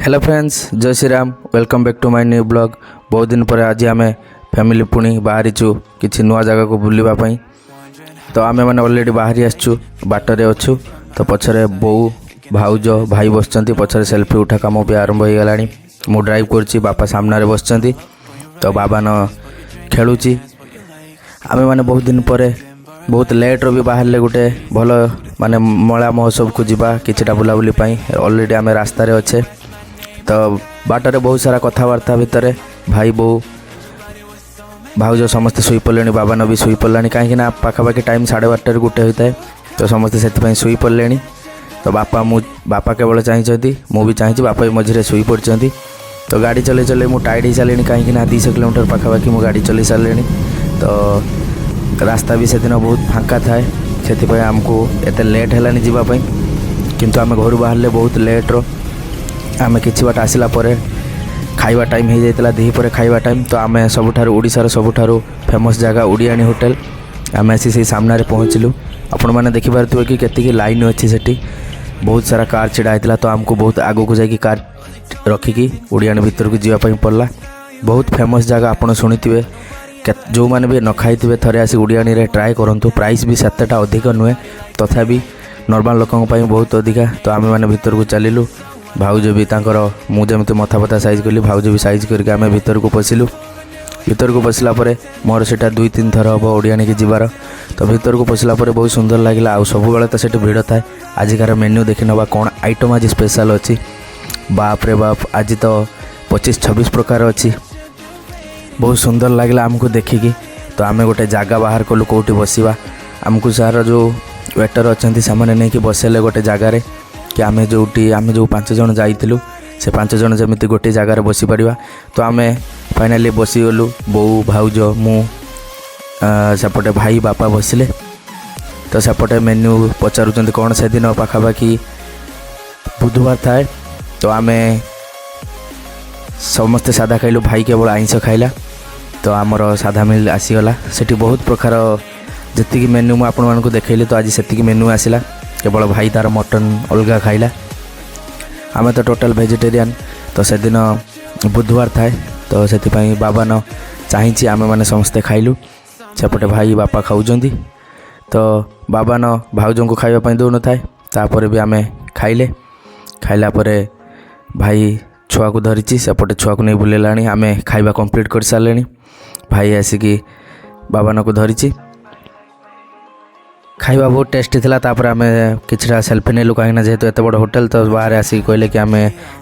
Hello friends, जय Shri Ram. Welcome back to my new blog. बहुत दिन पर आज आम फैमिली पुणी बाहरीचु किसी नुआ जगह को बुलवाई। तो आम मैंने अलरेडी बाहरी आसचु, बाटर अच्छु। तो पछरे बो भाउज भाई बस पछरे सेल्फी उठा कम भी आरंभ हो गला। मु ड्राइव कर बापा सामने बस। तो बाबा न खेलुची। आम मैंने बहुत दिन पर बहुत लेट्रे भी बाहर गोटे भल माने मला महोत्सव को जीवा किछटा बुलाबुली अलरेडी आम रास्तार अच्छे। तो बाटर बहुत सारा कथबार्ता भितर भाई बो भाउज समस्ते शुई पड़े। बाबा न भी शुई पड़ा कहीं पाखापाखि टाइम 12:30 गोटे होता है। तो समस्ते से शुई पड़े। तो बापा केवल चाहिए, मुझे चाहिए बापा भी मझे शुई पड़ती। तो गाड़ी चले चले मुझे टाइड हो सारे कहीं 200 किलोमीटर पाखापाखि मु गाड़ी चल सारे। तो रास्ता भी से दिन बहुत फांका थाए, से आमको एत लेट है जावाई। किंतु आम घर बाहर बहुत लेट्र आम कि बाट आसला खाइबा टाइम हो जाता दीपर खाइबा टाइम। तो आम सबुठार ओडिशार सबुठार फेमस जगह उड़ियाणी होटेल आम आसी से सामने पहुँचलु। आपण मैंने देखिपारे कि केतिकी लाइन अच्छी सेठी बहुत सारा कार छिड़ा होता। तो आमको बहुत आगू को जाकि कार रखिकी उड़ियाणी भीतर को जावाई पड़ला। बहुत फेमस जगह आपड़ शुणिथे, जो मैंने भी न खाई थे आसी उड़ियाणी रे ट्राए करूँ। प्राइस भी सेटा अधिक नुहे, तथापि नॉर्मल लोकों बहुत अधिका। तो आम मैंने भीतर को चलिलु। भाउज भी तांकर मुझे मथा फथा साइज कली, भाउज भी साइज करके आम भीतर को पशिलु। भीतर को पशिला मोर सेटा 2-3 थर हम उड़ियाणी की जीवार। तो भीतर को पशिला बहुत सुंदर लगे। आ सब बेले तो सेठी भिड़ थाए। आजिकार मेन्यू देखी नवा कौन आइटम आज स्पेशल अच्छी। बाप रे बाप, आज तो 25-26 प्रकार अच्छी। बहुत सुंदर लगे आमको देखिकी। तो आम गोटे जगह बाहर कलु कौटी बसवा। आमको सार जो वेटर अच्छा से नहीं कि बसेले गोटे जगार कि आम जो 5 जन जाइलु से 5 जन जमी गोटे जगार बसी पार। तो आम फाइनाली बसीगलु, बो भाउज मु सेपटे भाई बापा बसिले। तो सेपटे मेन्यू पचारुंट कौन से दिन पाखापाखि बुधवार थाए। तो आम समस्ते सादा खाइलु, भाई केवल आइंस खाइला। तो आमर सादा मिल आसीगला। सेठी बहुत प्रकार जी मेन्यू मुझे आपको देखली। तो आज से मेन्यू आसला, केवल भाई तार मटन अलग खाइला। आम तो टोटाल वेजिटेरियन। तो से दिन बुधवार थाए। तो से बाबा न चाहिए आम मैंने समस्ते खाइलु। सेपटे भाई बापा खाऊँच। तो बाबा न भाउज को खावाई दौन थाए। तापर भी आम खाइले। खाइला भाई छुआ को धरी सेपटे छुआ को नहीं बुलेला। आम खाइबा कंप्लीट कर सारे। भाई आसिकी बाबा को धरी खाइबा बहुत टेस्टी थिला। तापर आम किछटा सेल्फी नेलु कहीं जेहेतु एत बड़ होटेल। तो बाहर आसिक कहले कि आम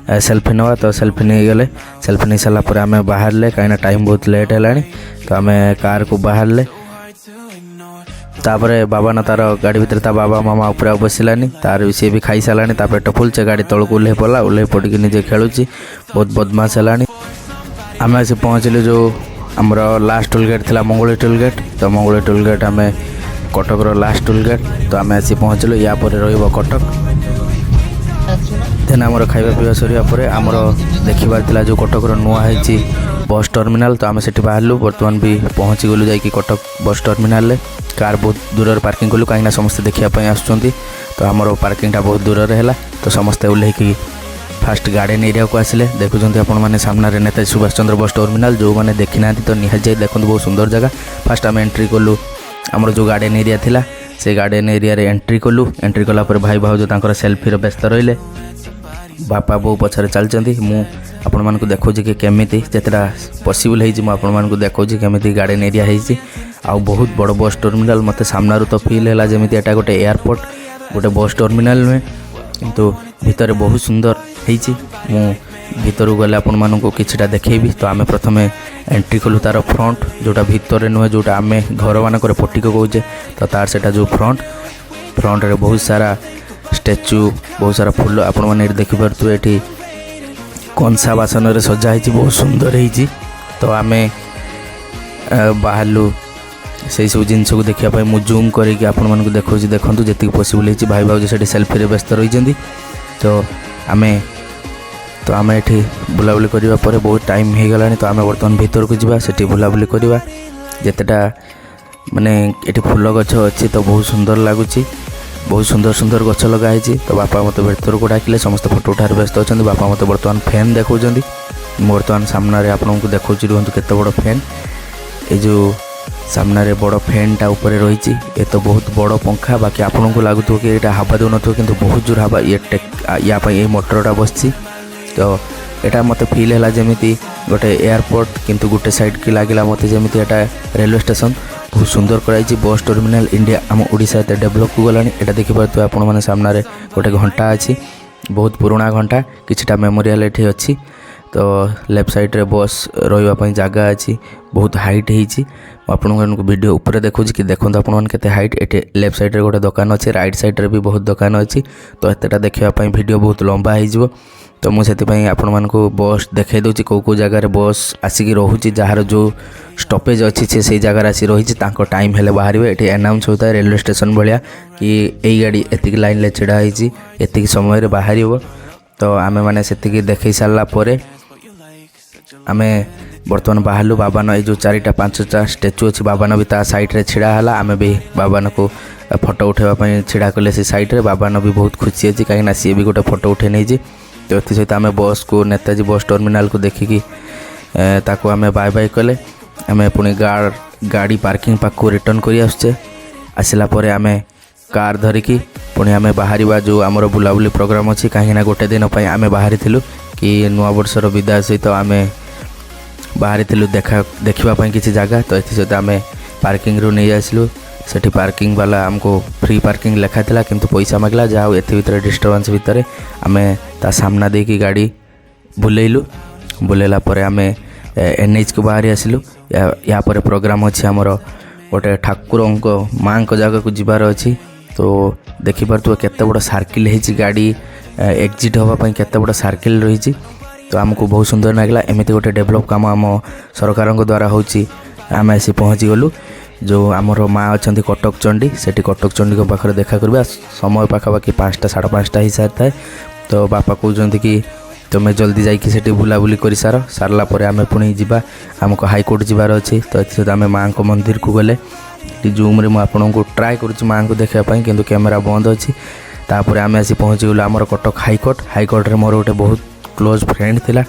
सेल्फी नवा। तो सेल्फी नहीं गले। सेल्फी नहीं सारा आम बाहर कहीं टाइम बहुत लेट है। तो आम कार को बाहर तापर बाबा न तार गाड़ी भीतर ता बाबा मामा ऊपर बसलानी। तार सी भी खाई सारानी। पेट फुल से गाड़ी तौक ओह्ल पड़ा, ओह्ल पड़ी निजे खेलुची, बहुत बदमाश है। आम आसी पहुँचलु जो आमर लास्ट टोल गेट थी मंगोली टोल गेट। तो मंगोली टोल गेट आम कटकर लास्ट टोल गेट। तो आम आसी पहुँचलु। या कटक देन आमर खाଇବା पीवा सर आमर देखार जो कटकर नुआ है बस टर्मिनाल। तो आम से बाहरलु। बर्तमान भी पहुँची गलु जा कटक बस टर्मिनाल। कार बहुत दूर पार्किंग कलु कहीं समस्ते देखापी आसुँच। तो आमर पार्किंगटा बहुत दूर है। तो समस्ते ओह्लैकी फास्ट गार्डन एरिया को आसिले। देखुं आपण मैंने सामने नेताजी सुभाष चंद्र बस टर्मिनाल। जो मैंने देखी ना तो निहाती देखते बहुत सुंदर जगह। फास्ट आम एंट्री कलु आमर जो गार्डन एरिया थिला से गार्डन एरिया रे एंट्री कलु। एंट्री कलापर भाई भाउज तांकर सेल्फी व्यस्त रहिले। बापा बो पछरे चलचंती। मु आपण मानकु देखौछि कि केमिति जेतरा पॉसिबल है आपण मानकु देखौछि केमिति गार्डन एरिया है। आ बहुत बड़ बस टर्मिनाल मते सामनारु तो फील है जमीती एटा गोटे एयरपोर्ट गोटे बस टर्मिनाल नुहे, किंतु भितर बहुत सुंदर है। मु भीतर गले आपण मानकु किछटा देखैबी। तो आमे प्रथमे एंट्री कलु तार फ्रंट जोटा भितर नुहे, जोटा आमे घर मानक पटिक कौचे। तो तार सेटा जो फ्रंट रे बहुत सारा स्टैच्यू, बहुत सारा फूल आपण मैंने देखिपे। ये कंसा बासन रे सजा है, बहुत सुंदर है। तो आम बाहरलु से सब जिन को देखापी मुझे जूम करके आपण मानक देखा देखूँ जी पॉसिबल है। भाई भाउज से सेल्फी रे व्यस्त रही। तो आम ये बुलाबुली करने बहुत टाइम हो गला। तो आम बर्तमान भीतर को जावा, से बुलाबुली करवा जितेटा माने ये फूल गछ अच्छी। तो बहुत सुंदर लगुच। बहुत सुंदर सुंदर गछ लगाई। तो बापा मत भर को डाकिले समस्त फोटो उठार व्यस्त अच्छा। बापा मत बर्तमान फैन देखा बर्तमान सामने आपको देखा रुहतु केते बड़ फैन। ये जो सामने बड़ फैनटा ऊपर रही ये तो बहुत बड़ पंखा। बाकी आपन को लगुव कि यहाँ हवा दौन कि बहुत जोर हवा या मोटरटा बस। तो यहाँ मत फिल है जमी गोटे एयरपोर्ट किंतु गोटे साइड की लगे मत जमी रेलवे स्टेशन बहुत सुंदर कराई। बस टर्मिनाल इंडिया आम ओडिशा एत डेभलप को गलानी। यहाँ देखिपे आपण मैंने सामने गोटे घंटा अच्छी बहुत पुराना घंटा किछटा मेमोरियल ये अच्छी। तो लेफ्ट साइड रे बस रही जगह अच्छी बहुत हाइट होती। आपको वीडियो ऊपर देखुँ कि देखो आपने केते हाइट। ये लेफ्ट साइड रे गोटे दुकान अच्छे राइट साइड रे भी बहुत दुकान अच्छी। तो एतटा देखापी वीडियो बहुत लंबा हो। तो मुझे आपण मानक बस देखा दूसरी कौ जगार बस आसिक रोचे जार जो स्टपेज अच्छी से जगार आसी रही टाइम हेले बाहर। ये अनाउंस होता है रेलवे स्टेशन भाया कि यही गाड़ी एतिक लाइन ले छिड़ा होती एतिक समय बाहर। तो आमे माने से देख सारापर आमे बर्तमान बाहरलु। बाबान ये जो 4-5टा स्टेचू अच्छी बाबान भी ता साइड रे छिड़ा है। आमे भी बाबान को फोटो उठाइबा छिड़ा कले से साइड रे। बाबान भी बहुत खुशी अच्छी कहीं सी भी गोटे फोटो उठे नहीं। तो ये सहित आम बस को नेताजी बस टर्मिनाल को देखिकी ताको आमे बाय बाय कले। आमे पुणी गाड़ी पार्किंग पाक को रिटर्न करी आसुचे। आसला परे आमे कार धरिकी पुणी आमे बाहर जो आमर बुलाबुली प्रोग्राम अच्छी कहीं गोटे दिन आमे बाहरी थिलु कि नुआ वर्षर विदाय सहित आमे बाहरी थिलु देखा किसी जगह। तो ये सहित आमे पार्किंग रू नहीं आसलु। सेठी पार्किंग वाला हमको फ्री पार्किंग लिखा था किंतु पैसा मागला। जहाँ ये भर डिस्टर्बांस भितर आम ता सामना दे कि गाड़ी बुलेलु। बुलेला आमे NH को बाहरी आसलु। या पर प्रोग्राम अच्छी आमर गोटे ठाकुर माँ जगह को जीवार अच्छी। तो देखिपे केते बड़ सर्किल है गाड़ी एग्जिट होगापी केते बड़ सर्किल रही। तो आमको बहुत सुंदर लगला। एमती गोटे डेभलप काम आम सरकार द्वारा होची। आम आसी पहुँची गलु। जो आमर माँ अच्छा कटक चंडी से कटक चंडी को पाखे देखा करवा समय पाखापाखि 5टा 5:30 हो सारी। तो बापा कहते कि तुम्हें जल्दी जाकि बुलाबुली कर सारा आम पुणी जा आमको हाईकोर्ट जीवार अच्छे। तो ये आम माँ को मंदिर को गले जूम रे मुझे ट्राए कर माँ को देखापी किंतु कैमेरा बंद अच्छी। तापर आम आसी पहुँची गलु आमर कटक हाईकोर्ट। हाईकोर्ट रे मोर गोटे बहुत क्लोज फ्रेंड थिला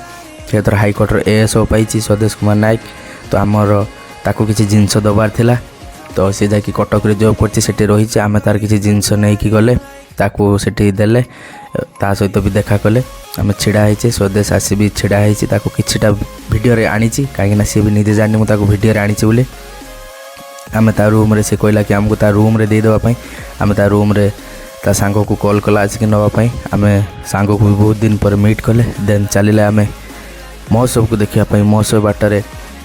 से थर हाईकोर्ट ASO पाई स्वदेश कुमार नायक। तो आमर ताको किसी जिनस दबार थिला। तो सी जाकि कटक रे जॉब करछि सेठी रही आमे तार किसी जिनस नहीं कि गले ताको सेठी देले ता सहित भी देखा कले। आमे छिड़ा होइछे स्वदेश आसी भी छिड़ा होइछे ताको किछिटा वीडियो रे आनीछि काहे ना सी भी निजे जानि मु ताको वीडियो रे आनीछि बोले। आमे ता रूम रे से कहला कि हमको ता रूम रे दे देबा पई। आमे ता रूम रे ता सांगो को कॉल कला आछि कि नबा पई। आमे सांगो को भी बहुत दिन पर मीट कले देन चलिले आमे महोत्सव को देखिया पई। महोत्सव बाटरे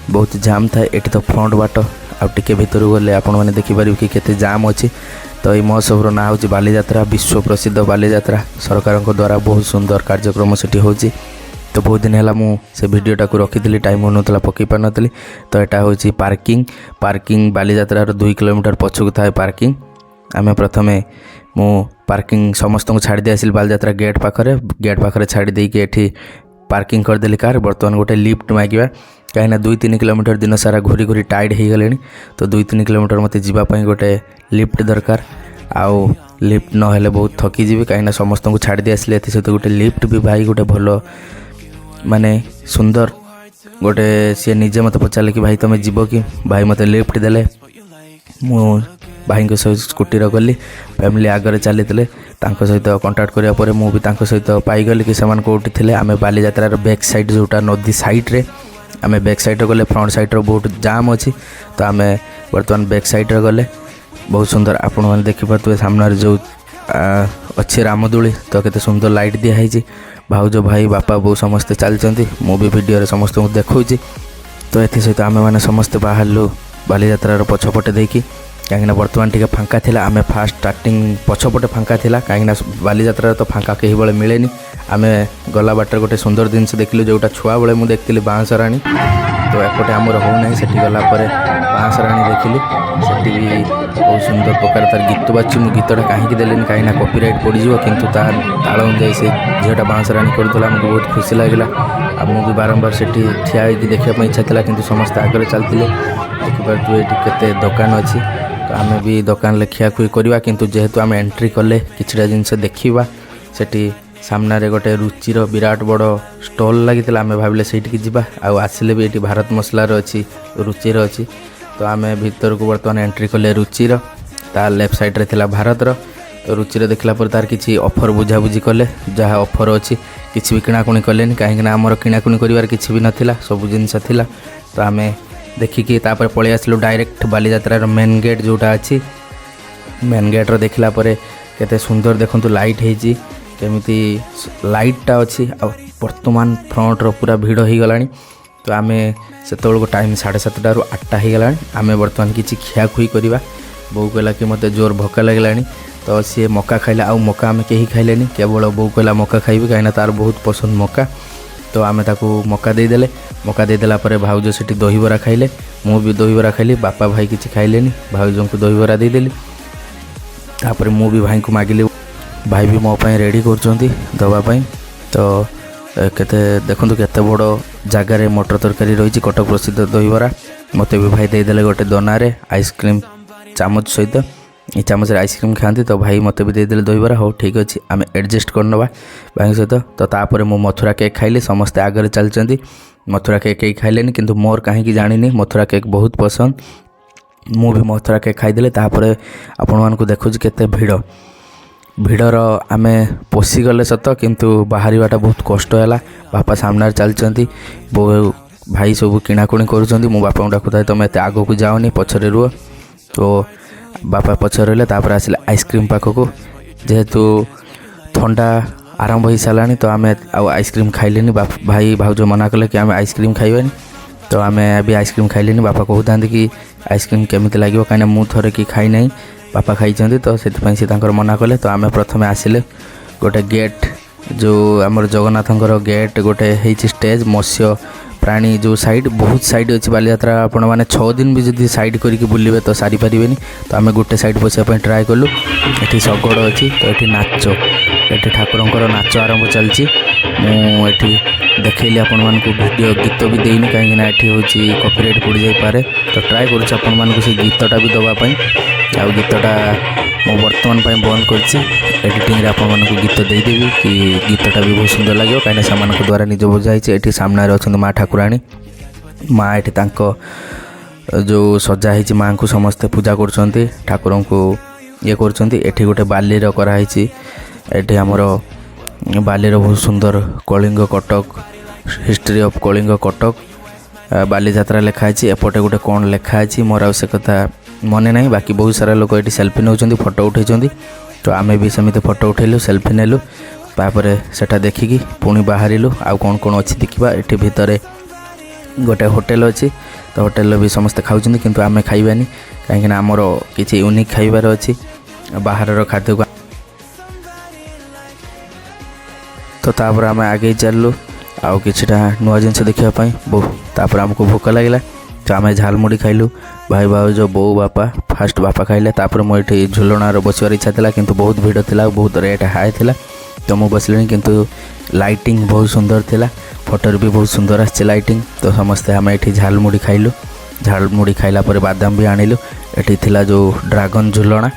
बहुत जाम था। ये तो फ्रंट बाट आउे भीतर गले आपण मैंने देखिपारे कि केते जाम अच्छी। तो ये महोत्सव ना हूँ बालीजात्रा विश्व प्रसिद्ध बालीजात्रा सरकार द्वारा बहुत सुंदर कार्यक्रम से होची। तो बहुत दिन है मुझे भिडटा को रखी टाइम होना पकई पार नी। तो यहाँ हूँ पार्किंग बालीजात्रार 2 किलोमीटर पछक थाए पार्किंग। आम प्रथम मु पार्किंग समस्त को छाड़ी आसिल बालीजात्रा गेट पाखे छाड़ी देकी एठी पार्किंग करदेली कार। बर्तमान गोटे लिफ्ट मांगा कहीं 2-3 किलोमीटर दिन सारा घूरी घूरी टायर्ड हो गले। तो 2-3 किलोमीटर मत जावाई गोटे लिफ्ट दरकार। आउ लिफ्ट नहेले बहुत थकीजी कहीं समस्त को छाड़ी दे आसिले। सहित गोटे लिफ्ट भी भाई गोटे भल माने सुंदर गोटे सी निजे मत पचारे कि भाई तुम्हें जीव कि भाई मत लिफ्ट देले। मु भाई सहित स्कूटी गली फैमिली आगे चली सहित कंटाक्ट करापर मुझे सहित पाईगली कि से कौटी थे। आम बालीजात्रार बैक साइड जोटा नदी साइड रे आम बैक साइड गले फ्रंट साइड बहुत जाम अच्छी। तो आम बर्तमान बैक साइड गले बहुत सुंदर आपण मैंने देखिपे सामने जो अच्छी रामदोली। तो केते सुंदर लाइट दिखाई भाउज भाई बापा बो समस्ते चलती मु भी वीडियो समस्त को देखा। तो ये सहित आम मैंने समस्ते बाहरलु बालीजात्रार पछपटे देखी कहीं बर्तमान टी फांका थिला। आम फास्ट स्टार्टिंग पछपटे फांका थिला कहीं बालीजात्रा तो फांका कहीं बड़े मिले। आम गला बाटर गोटे सुंदर जिनस देखिलु जोटा छुआ बेले मुझे देखी बाँसराणी। तो एपटे आमर होना से गलापर बाँसराणी देखिली से भी बहुत सुंदर प्रकार तार गीत बाजू मु गीतटा कहीं देनी कहीं कॉपीराइट पड़ीज किंतु तार ताल अनुजाई से झीटा बाँसराणी करदेला आमको बहुत खुशी लगे। मुझे बारंबार से ठिया होगी देखापी इच्छा था किंतु समस्त आगे चलते देखिपे ये दुकान अच्छी तो आम भी दुकान खियाखुई करवा किंतु जेहेतु आम एंट्री कले किछिटा जिनस देखा सेठी सामने गोटे रुचिर विराट बड़ स्टल लगी आम भाविले से जावा आसिले भी ये भारत मसलार अच्छी रुचिर अच्छी तो आम भीतर को बर्तमान एंट्री कले रुचिर तार लेफ्ट साइड्रे थिला भारतर तो रुचिर देखला पर तार किसी ऑफर बुझाबुझी कले जहाँ ऑफर अच्छी किसी भी किणाकुणी कलेनि कहीं आमर किणाकुणी कर किसी भी नाला सब जिनस थिला तो आम देखिकी तापर पलि आसलु डायरेक्ट बालीजात्रार मेन गेट जोटा अच्छी मेन गेट्र देखला केते सुंदर देखंतु लाइट होती केमिति लाइटटा अच्छी वर्तमान फ्रंट्र पूरा भिड़ हो गलानी तो आम से टाइम 7:30 ରୁ 8ଟା हो गलानी आम बर्तमान किसी खियाखुई करवा बो कहला कि मते जोर भोका लगलानी तो सी मका खाइला आउ मका आम कहीं खाइलेनी केवल बो कहला मका खाइबी कहीं तार बहुत पसंद मका तो आम ताकू मका देदेला भाउज से दहीबरा खाइले मु भी दहीबरा खाइली बापा भाई किसी खाइलेनी भाउज को दहीबरा देदेली तापर मु भी भाई को मागिली भाई भी मो पाई रेडी कर दवापाई तो केते देखंतु केते बड़ जगार मटर तरकारी रही कटक प्रसिद्ध दहीबरा मते भी भाई देदेले गोटे दोनारे आइसक्रीम चामच सहित ये चामच आइसक्रीम खाती तो भाई मते भी देदेले दहीबरा हो ठीक अच्छे आम एडजस्ट करनवा भाई सहित तो तापर मु मथुरा केक खाइली समस्ते आगे चलती मथुरा केक कहीं खाइलेनी किंतु मोर कहीं जानी मथुरा केक बहुत पसंद मु भी मथुरा केक खाईदेली तापर आपण मानकु देखुछि केते भिड़र आम पशिगले सत किंतु बाहरवाटा बहुत कष्ट है बापा सामने चलती बो भाई सब किणाकुणी कर बापा को डाकुता तुम एत आग को जाओनी पछरे रुह तो बापा पछरे रहिले तापर आसिले आइसक्रीम पाखक जेहेतु ठंडा आरंभ हो सारा तो आम आइसक्रीम खाइलेनी भाई भाउज मना कले कि आम आइसक्रीम खाइबानी तो आम भी आइसक्रीम खाइलेनी बापा कहते कि आइसक्रीम केमिति लगे कहीं मु थरे कि खाई नहीं बापा खाई तो से मना कले तो आम प्रथम आसिले गोटे गेट जो आमर जगन्नाथंकर गेट गोटे होती स्टेज मत्स्य प्राणी जो साइड बहुत साइड अच्छी बालीजात्रा आपण मैंने 6 दिन भी जब साइड करके बुलवे तो सारी पारे तो आम गोटे साइड बसापी ट्राए कलु ये शगड़ अच्छी तो ये नाच ये ठाकुर नाच आरंभ चलती मुझे देखली आपण मानक वीडियो गीत भी देनी कहीं ये हूँ कॉपीराइट पड़ जापे तो ट्राए कर से गीतटा भी दवापाई आ गीतटा मो बर्तमान बंद कर आपको गीत देदेवी कि गीतटा भी बहुत सुंदर लगे कहीं से द्वारा निज बुझाई ये सामने अच्छा माँ ठाकुराणी माँ ये जो सजा ही माँ को समस्ते पूजा कर ठाकुर को ये कर गोटे बालीर कराई ये आमर बालीर बहुत सुंदर कलिंग कटक हिस्ट्री ऑफ कलिंग कटक बालीजात्रा लिखाई एपटे गोटे कौन लिखाई मोर आ से कथा मने नहीं बाकी बहुत सारा लोग ये सेल्फी नौ फोटो उठे तो आम भी सेमती फोटो उठेलु सेल्फी नेलु तापर सेटा देखिकी पुणी बाहरिलु आउ कौन कौन अच्छी देखा ये भितर गोटे होटेल अच्छी तो होटेल भी समस्ते खाऊँ किंतु आम खाइबानी कहीं आमर किसी यूनिक खाइबार अच्छी बाहर खाद्य को तो तापर आम आगे चलू आउ किछिटा नुआ जिनस देखापी तापर आमको भोक लगे तो आम झालमुड़ी खाइलु भाई भाउज बो बापा फास्ट बापा खाइले तापर मुझे झुलणार बसवार इच्छा था किंतु बहुत भिड़ था बहुत रेट हाई था तो मुझे बसली किंतु लाइटिंग बहुत सुंदर थिला फोटो भी बहुत सुंदर आसी लाइटिंग तो समस्ते आम ये झालमुड़ी खाइलु झालमुड़ी खाइला पर बादाम भी आनिलु ये थिला जो ड्रागन झुलना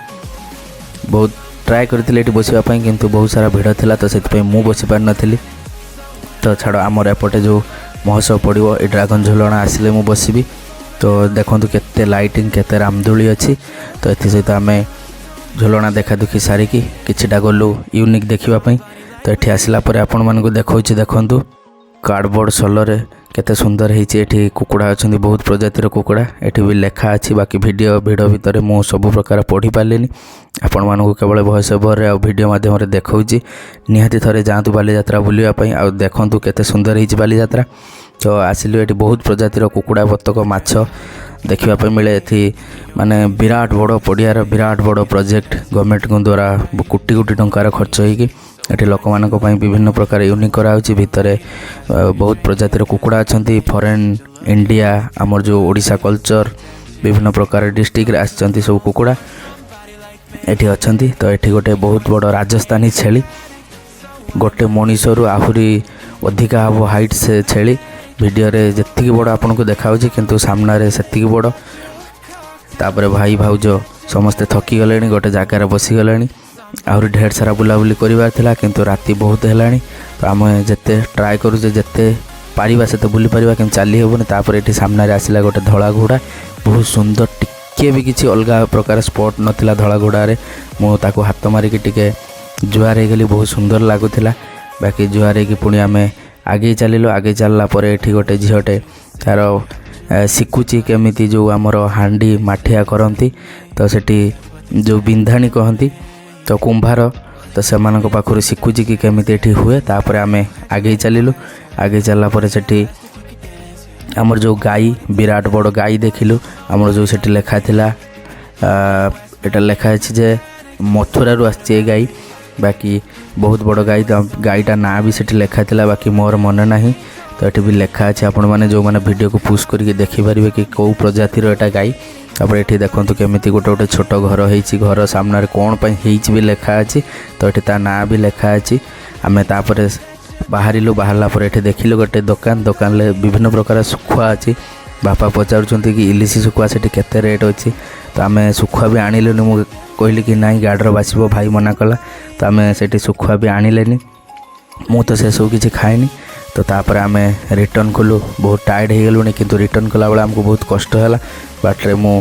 बहुत ट्राए करते बसवाई किंतु बहुत सारा भिड़ था तो से मुझे बसी पार नी तो छाड़ आमर एपटे जो महोत्सव पड़ो ये ड्रागन झुलना आसिले मु बसबी तो देखो केते लाइटिंग केते रामदोली अच्छी तो ये सहित आम झुलना देखा दुखी सारिकी किछिटा गलु यूनिक देखापी तो ये आसला आपण मानक देखु कार्डबोर्ड सलरे केते सुंदर होती कुकुड़ा अच्छा बहुत प्रजातिर कुकुड़ा ये भी लेखा अच्छी बाकी भिडियो भिड़ भितर मु सब प्रकार पढ़ी पारे आपण मानक केवल वॉइस ओवर आ भिडियो मध्यम देखा निहाती थे जातु बालीजात्रा बुलापाई आ देखु केते सुंदर होती बालीजात्रा तो आसिलु ये बहुत प्रजातिर कुकुड़ा बतक माछ देखापी मिले ये माने विराट बड़ पड़ियार विराट बड़ प्रोजेक्ट गवर्नमेंट द्वारा कोटी कोटी टंकार खर्च होगी ये लोक मानी विभिन्न प्रकार यूनिक कराऊँच भितर बहुत प्रजातिर कुकुड़ा अच्छा फरेन इंडिया आमर जो ओडिशा कल्चर विभिन्न प्रकार डिस्ट्रिक्ट आसती सब कुकुड़ा ये अच्छा तो ये गोटे बहुत बड़ राजस्थानी छेली गोटे मनीषरू आहरी अधिका हम हाइट से छेली वीडियो रे जत्ती बड़ आपन को देखा किंतु सामने से बड़ तापर भाई भाउज समस्ते थकी गले गोटे जगार बसीगले आहरी ढेर सारा बुलाबुली करार था किंतु राति बहुत है तो आम जिते ट्राए करूचे जिते पारिबा से बुली पारिबा कि चली हेबुनि। तापर ये सामने आसला गोटे धला घोड़ा बहुत सुंदर टिके भी किसी अलग प्रकार स्पॉट नथिला धला घोड़े मुझे हाथ मारिकी टिके जुआर होगली बहुत सुंदर लगुला। बाकी जुआर होगी पुणी आम आगे चलिलु आगे चलला ये गोटे झीटे तार शिखुची केमिति जो आमर हांडी माठिया करती तो सेठी जो बिंधाणी कहती तो कुंभार तो से पाखु शिखुची कि केमिति एठी हुए। तापर आम आगे चलिलु आगे चलला सेठी आमर जो गाई विराट बड़ गाई देखिलु आमर जो सेठी लेखा थिला एटा लेखा अछि जे मथुरा रु आछि गाई। बाकी बहुत बड़ गाई गाईटा ना भी सेठी लेखा थिला बाकी मोर मन नाही तो ये भी लेखा अच्छे आपण मैंने जो मैंने वीडियो को पुश करके देखिपारे कि कौ प्रजातिर एटा गाई। तापर ये देखो केमिति गोटे गोटे छोट घर होती घर सामने कौन भी लेखा अच्छी तो ये ता ना भी लेखा अच्छी। आम तापर बाहरिलु बाहरला पर ये देखिलु गोटे दुकान दुकान विभिन्न प्रकार सुखुआ अच्छी बापा पचारुंट कि इलिशी सुखुआ से केते रेट अच्छी तो आम सुखुआ भी आणिलुनि मु कहली कि नाई गाडर बासिबो भाई मना कला तो आम से सुखुआ भी आणिलेनि मु तो से सब किसी खाएनी। तो तापर आम रिटर्न कलु बहुत टायर्ड हो गलुनी किंतु रिटर्न कला बेला आमको बहुत कष्ट है बाटे मु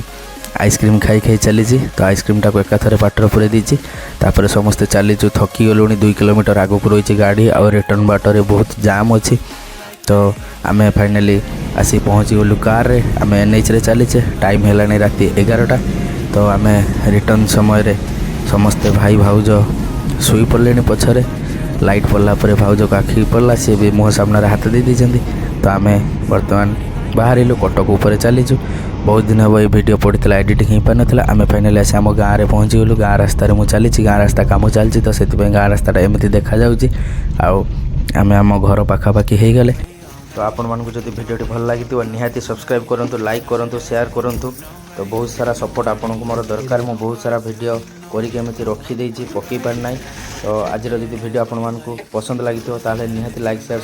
आइसक्रीम खाई खाई चली तो आइसक्रीम टाक एकाथरे पाटर पूरे दीची। तापर समस्ते चलीचु थकी गलुनी 2 किलोमीटर आगक रही गाड़ी आ रिटर्न बाटर बहुत जाम अच्छी तो आम फाइनाली आसी पहुँची गलु कार रे आम NH रे चलीचे टाइम है राति 11टा तो आम रिटर्न समय समस्ते भाई भाउज शुई पड़े पछरे लाइट पड़ला पर भाउज को आखि पड़ला सी भी मुँह सामने हाथ दे दी तो आम बर्तमान बाहरिलु कटक उपर चलीचु। बहुत दिन हम ये वीडियो पड़ता एडिटिंग हो पार ना आम फाइनाली आसी आम गाँव में पहुँची गलु गाँ रास्तार मुझे चली गाँ रास्ता कम चलती तो से गाँ रास्ताटा एमती देखा आम आम घर पाखापाखि हो गले। तो आपण मानक जब वीडियो भल लगी निहाती सब्सक्राइब करूँ लाइक करूँ शेयर करूँ तो बहुत सारा सपोर्ट आपन को मोर दरकार मु बहुत सारा वीडियो करके रखी पकई पार ना तो आज जब वीडियो आपण मानक पसंद लगी निहाती लाइक शेयर